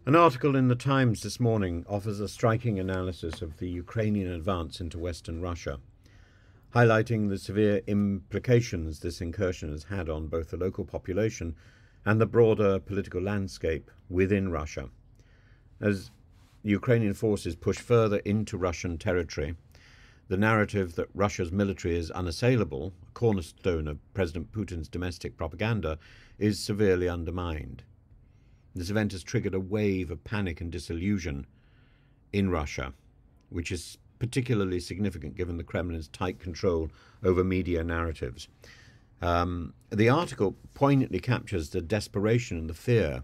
An article in the Times this morning offers a striking analysis of the Ukrainian advance into western Russia, highlighting the severe implications this incursion has had on both the local population and the broader political landscape within Russia. As Ukrainian forces push further into Russian territory, the narrative that Russia's military is unassailable, a cornerstone of President Putin's domestic propaganda, is severely undermined. This event has triggered a wave of panic and disillusion in Russia, which is particularly significant given the Kremlin's tight control over media narratives. The article poignantly captures the desperation and the fear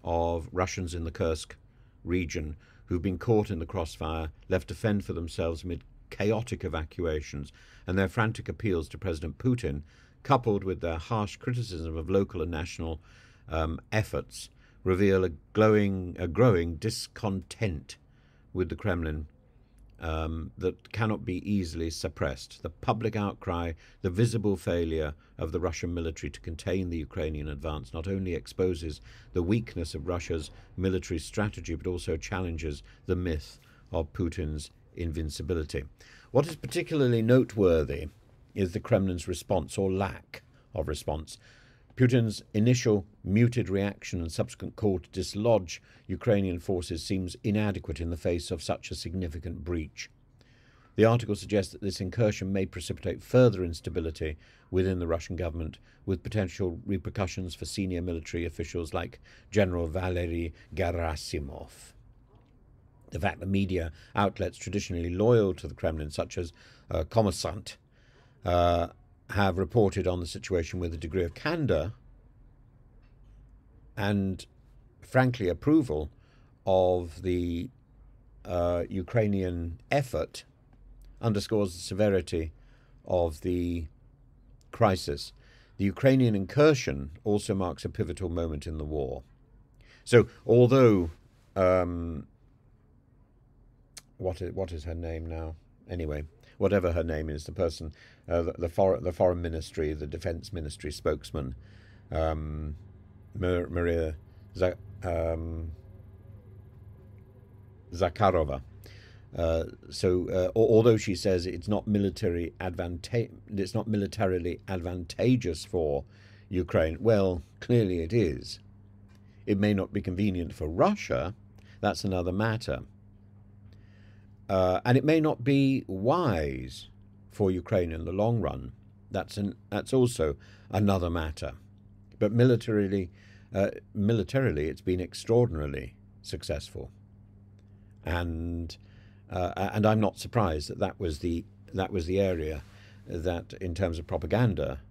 of Russians in the Kursk region who've been caught in the crossfire, left to fend for themselves amid chaotic evacuations, and their frantic appeals to President Putin, coupled with their harsh criticism of local and national efforts, reveal a growing discontent with the Kremlin that cannot be easily suppressed. The public outcry, the visible failure of the Russian military to contain the Ukrainian advance not only exposes the weakness of Russia's military strategy, but also challenges the myth of Putin's invincibility. What is particularly noteworthy is the Kremlin's response, or lack of response. Putin's initial muted reaction and subsequent call to dislodge Ukrainian forces seems inadequate in the face of such a significant breach. The article suggests that this incursion may precipitate further instability within the Russian government, with potential repercussions for senior military officials like General Valery Gerasimov. The fact that media outlets traditionally loyal to the Kremlin, such as Kommersant, have reported on the situation with a degree of candor and, frankly, approval of the Ukrainian effort underscores the severity of the crisis. The Ukrainian incursion also marks a pivotal moment in the war. So, although what is her name now? Anyway, whatever her name is, the person, the foreign ministry, the defense ministry spokesman, Maria Zakharova. Although she says it's not militarily advantageous for Ukraine, well, clearly it is. It may not be convenient for Russia. That's another matter. And it may not be wise for Ukraine in the long run. That's also another matter. But militarily, it's been extraordinarily successful, and I'm not surprised that was the area that, in terms of propaganda,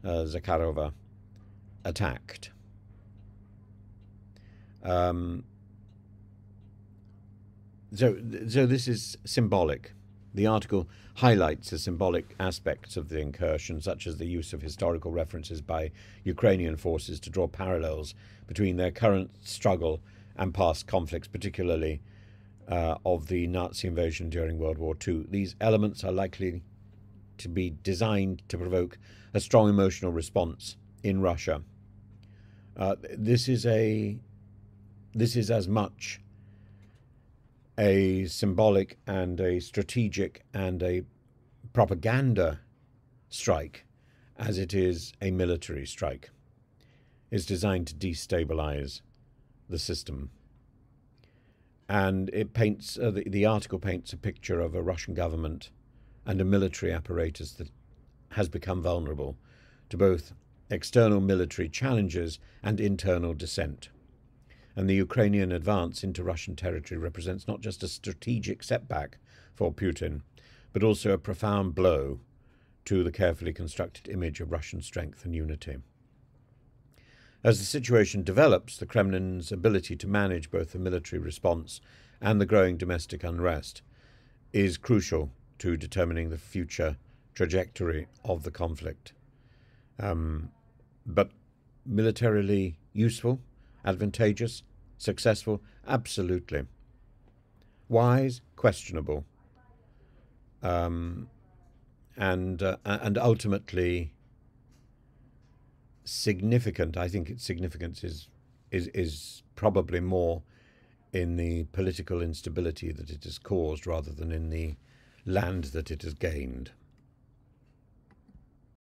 Zakharova attacked. So this is symbolic. The article highlights the symbolic aspects of the incursion, such as the use of historical references by Ukrainian forces to draw parallels between their current struggle and past conflicts, particularly of the Nazi invasion during World War II. These elements are likely to be designed to provoke a strong emotional response in Russia. This is as much a symbolic and a strategic and a propaganda strike as it is a military strike. It's designed to destabilize the system. And it paints, the article paints a picture of a Russian government and a military apparatus that has become vulnerable to both external military challenges and internal dissent. And the Ukrainian advance into Russian territory represents not just a strategic setback for Putin, but also a profound blow to the carefully constructed image of Russian strength and unity. As the situation develops, the Kremlin's ability to manage both the military response and the growing domestic unrest is crucial to determining the future trajectory of the conflict. But militarily useful, advantageous, successful, absolutely. Wise, questionable. And ultimately significant. I think its significance is probably more in the political instability that it has caused rather than in the land that it has gained.